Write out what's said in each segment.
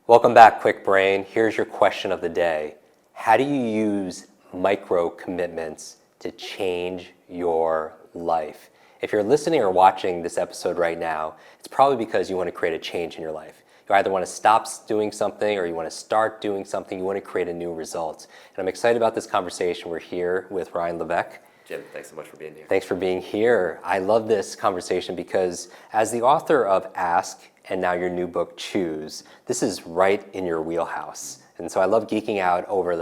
Welcome back, Kwik Brain. Here's your question of the day. How do you use micro commitments to change your life? If you're listening or watching this episode right now, it's probably because you want to create a change in your life. You either want to stop doing something or you want to start doing something. You want to create a new result. And I'm excited about this conversation. We're here with Ryan Leveque. Jim, thanks so much for being here. Thanks for being here. I love this conversation because as the author of Ask and now your new book, Choose, this is right in your wheelhouse. And so I love geeking out over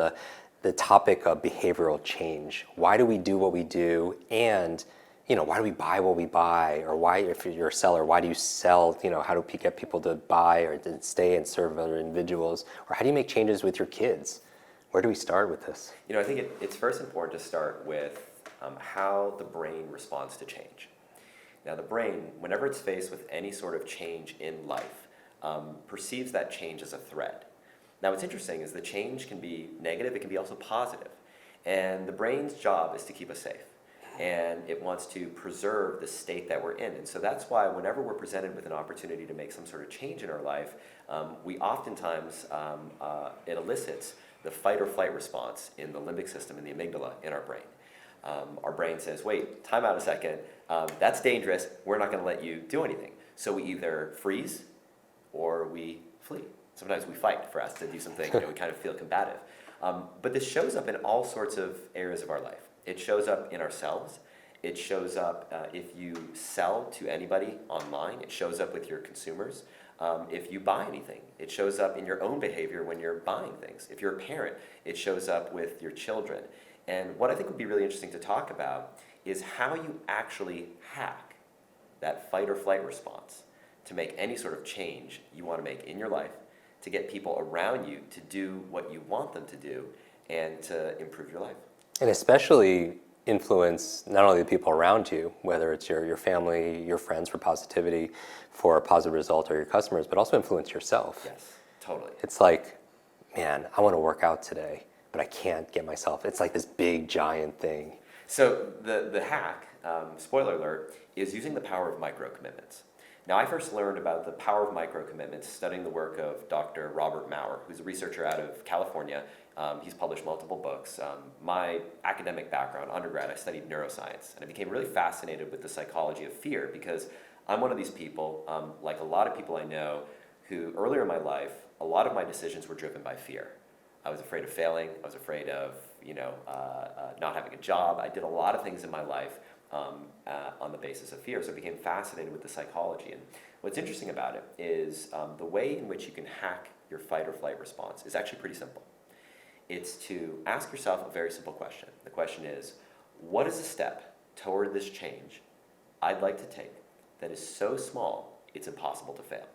the topic of behavioral change. Why do we do what we do? And why do we buy what we buy? Or why, if you're a seller, why do you sell? How do we get people to buy or to stay and serve other individuals? Or how do you make changes with your kids? Where do we start with this? I think it's first important to start with how the brain responds to change. Now, the brain, whenever it's faced with any sort of change in life, perceives that change as a threat. Now, what's interesting is the change can be negative, it can be also positive. And the brain's job is to keep us safe. And it wants to preserve the state that we're in. And so that's why whenever we're presented with an opportunity to make some sort of change in our life, we oftentimes, it elicits the fight or flight response in the limbic system, in the amygdala in our brain. Our brain says, wait, time out a second, that's dangerous, we're not going to let you do anything. So we either freeze or we flee. Sometimes we fight for us to do something, we kind of feel combative. But this shows up in all sorts of areas of our life. It shows up in ourselves. It shows up if you sell to anybody online. It shows up with your consumers. If you buy anything, it shows up in your own behavior when you're buying things. If you're a parent, it shows up with your children. And what I think would be really interesting to talk about is how you actually hack that fight or flight response to make any sort of change you want to make in your life, to get people around you to do what you want them to do, and to improve your life. And especially influence not only the people around you, whether it's your family, your friends for positivity, for a positive result, or your customers, but also influence yourself. Yes, totally. It's like, man, I want to work out today, but I can't get myself. It's like this big, giant thing. So the hack, spoiler alert, is using the power of micro commitments. Now, I first learned about the power of micro commitments studying the work of Dr. Robert Maurer, who's a researcher out of California. He's published multiple books. My academic background, undergrad, I studied neuroscience, and I became really fascinated with the psychology of fear because I'm one of these people, like a lot of people I know, who earlier in my life, a lot of my decisions were driven by fear. I was afraid of failing. I was afraid of, not having a job. I did a lot of things in my life on the basis of fear. So I became fascinated with the psychology. And what's interesting about it is the way in which you can hack your fight or flight response is actually pretty simple. It's to ask yourself a very simple question. The question is, what is a step toward this change I'd like to take that is so small it's impossible to fail?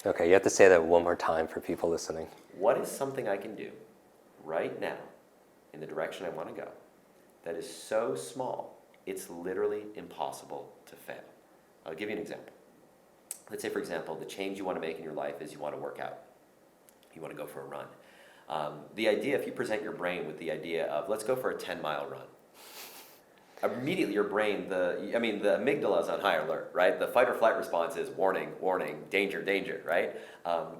Okay, you have to say that one more time for people listening. What is something I can do right now in the direction I want to go that is so small it's literally impossible to fail? I'll give you an example. Let's say, for example, the change you want to make in your life is you want to work out. You want to go for a run. The idea, if you present your brain with the idea of, let's go for a 10-mile run, immediately your brain, the amygdala is on high alert, right? The fight or flight response is warning, warning, danger, danger, right?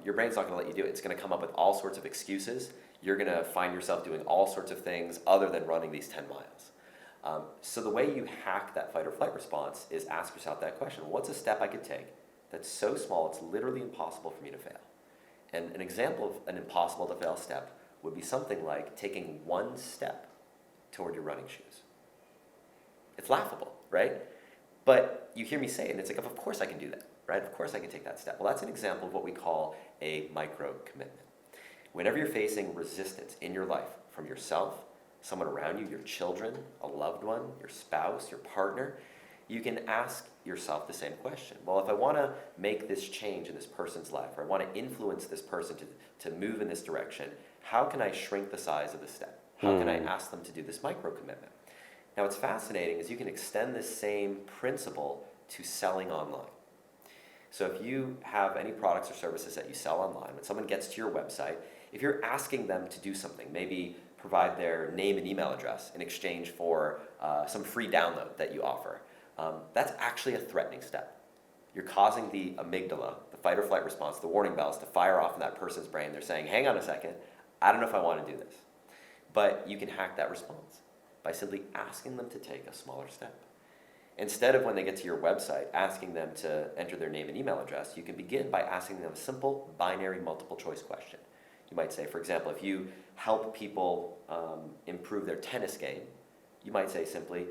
Your brain's not going to let you do it. It's going to come up with all sorts of excuses. You're going to find yourself doing all sorts of things other than running these 10 miles. So the way you hack that fight or flight response is ask yourself that question. What's a step I could take that's so small it's literally impossible for me to fail? And an example of an impossible to fail step would be something like taking one step toward your running shoes. It's laughable, right? But you hear me say it, and it's like, of course I can do that, right? Of course I can take that step. Well, that's an example of what we call a micro commitment. Whenever you're facing resistance in your life from yourself, someone around you, your children, a loved one, your spouse, your partner, you can ask yourself the same question. Well, if I want to make this change in this person's life, or I want to influence this person to move in this direction, how can I shrink the size of the step? How can I ask them to do this micro commitment? Now, what's fascinating is you can extend this same principle to selling online. So if you have any products or services that you sell online, when someone gets to your website, if you're asking them to do something, maybe provide their name and email address in exchange for some free download that you offer, that's actually a threatening step. You're causing the amygdala, the fight or flight response, the warning bells to fire off in that person's brain. They're saying, hang on a second, I don't know if I want to do this. But you can hack that response by simply asking them to take a smaller step. Instead of when they get to your website, asking them to enter their name and email address, you can begin by asking them a simple binary multiple choice question. You might say, for example, if you help people improve their tennis game, you might say simply,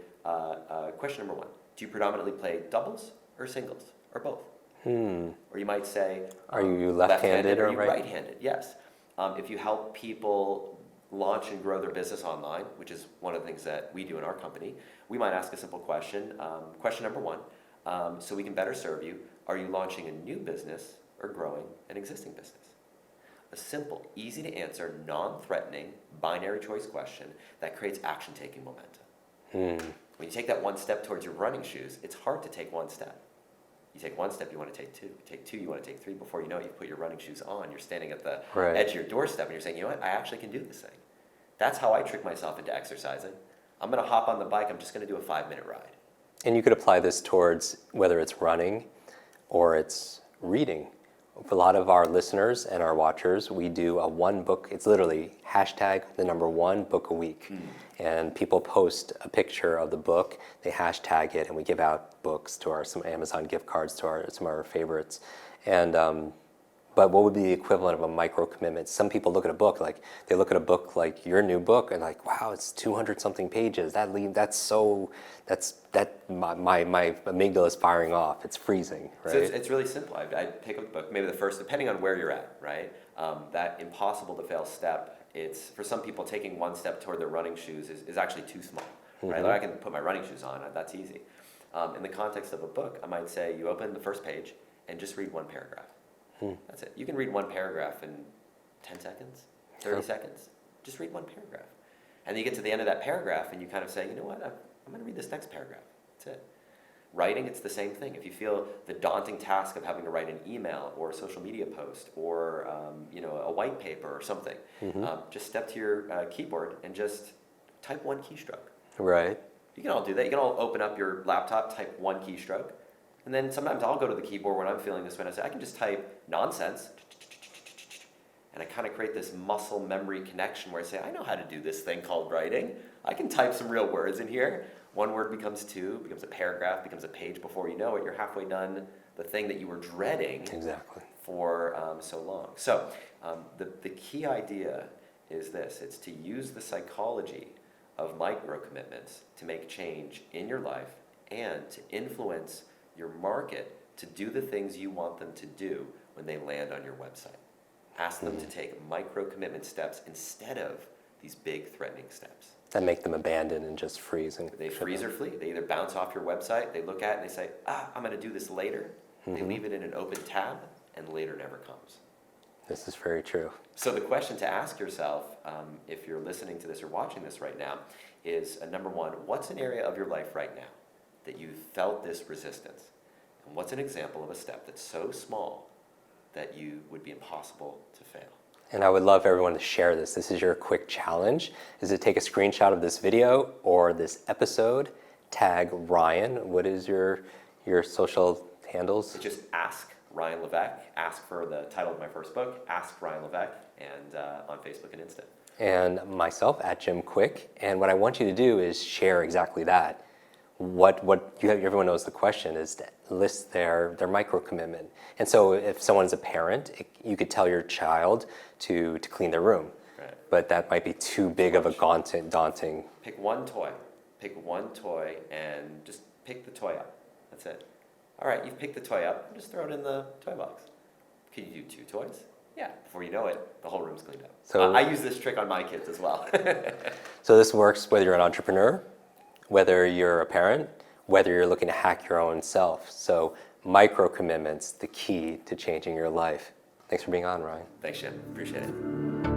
question number 1, do you predominantly play doubles or singles or both? Or you might say, are you left-handed or or are you right? right-handed? Yes. If you help people launch and grow their business online, which is one of the things that we do in our company, we might ask a simple question. Question number 1, so we can better serve you, are you launching a new business or growing an existing business? A simple, easy to answer, non-threatening, binary choice question that creates action-taking momentum. When you take that one step towards your running shoes, it's hard to take one step. You take one step, you want to take 2. You take 2, you want to take 3. Before you know it, you've put your running shoes on. You're standing at the edge of your doorstep, and you're saying, you know what, I actually can do this thing. That's how I trick myself into exercising. I'm going to hop on the bike. I'm just going to do a 5-minute ride. And you could apply this towards whether it's running or it's reading. For a lot of our listeners and our watchers, we do a one book, it's literally #1 book a week. And people post a picture of the book, they hashtag it, and we give out books to some Amazon gift cards to some of our favorites. And but what would be the equivalent of a micro commitment? Some people look at a book like like your new book and like, wow, it's 200 something pages. My amygdala is firing off. It's freezing, right? So it's really simple. I pick up the book, maybe the first, depending on where you're at, right? That impossible to fail step, it's for some people taking one step toward their running shoes is actually too small, right? Like I can put my running shoes on, that's easy. In the context of a book, I might say you open the first page and just read one paragraph. That's it. You can read one paragraph in 10 seconds, 30 seconds. Just read one paragraph. And then you get to the end of that paragraph and you kind of say, you know what, I'm going to read this next paragraph. That's it. Writing, it's the same thing. If you feel the daunting task of having to write an email or a social media post or a white paper or something, just step to your keyboard and just type one keystroke. Right. You can all do that. You can all open up your laptop, type one keystroke. And then sometimes I'll go to the keyboard when I'm feeling this way and I say, I can just type nonsense. And I kind of create this muscle memory connection where I say, I know how to do this thing called writing. I can type some real words in here. One word becomes 2, becomes a paragraph, becomes a page. Before you know it, you're halfway done the thing that you were dreading for so long. So the key idea is this. It's to use the psychology of micro commitments to make change in your life and to influence your market to do the things you want them to do when they land on your website. Ask them to take micro commitment steps instead of these big threatening steps. That make them abandon and just freeze. They freeze or flee. They either bounce off your website, they look at it and they say, I'm going to do this later. They leave it in an open tab, and later never comes. This is very true. So the question to ask yourself, if you're listening to this or watching this right now, is number 1, what's an area of your life right now that you felt this resistance? And what's an example of a step that's so small that you would be impossible to fail? And I would love everyone to share this. This is your quick challenge, is to take a screenshot of this video or this episode, tag Ryan. What is your social handles? So just ask Ryan Leveque, ask for the title of my first book, ask Ryan Leveque, and on Facebook and Insta. And myself at Jim Kwik. And what I want you to do is share exactly that. Everyone knows the question is to list their micro commitment. And so if someone's a parent, you could tell your child to clean their room. Right. But that might be too big of a daunting. Pick one toy. Pick one toy and just pick the toy up. That's it. All right, you've picked the toy up. Just throw it in the toy box. Can you do 2 toys? Yeah. Before you know it, the whole room's cleaned up. So I use this trick on my kids as well. So this works whether you're an entrepreneur, whether you're a parent, whether you're looking to hack your own self. So micro commitments, the key to changing your life. Thanks for being on, Ryan. Thanks, Jim. Appreciate it.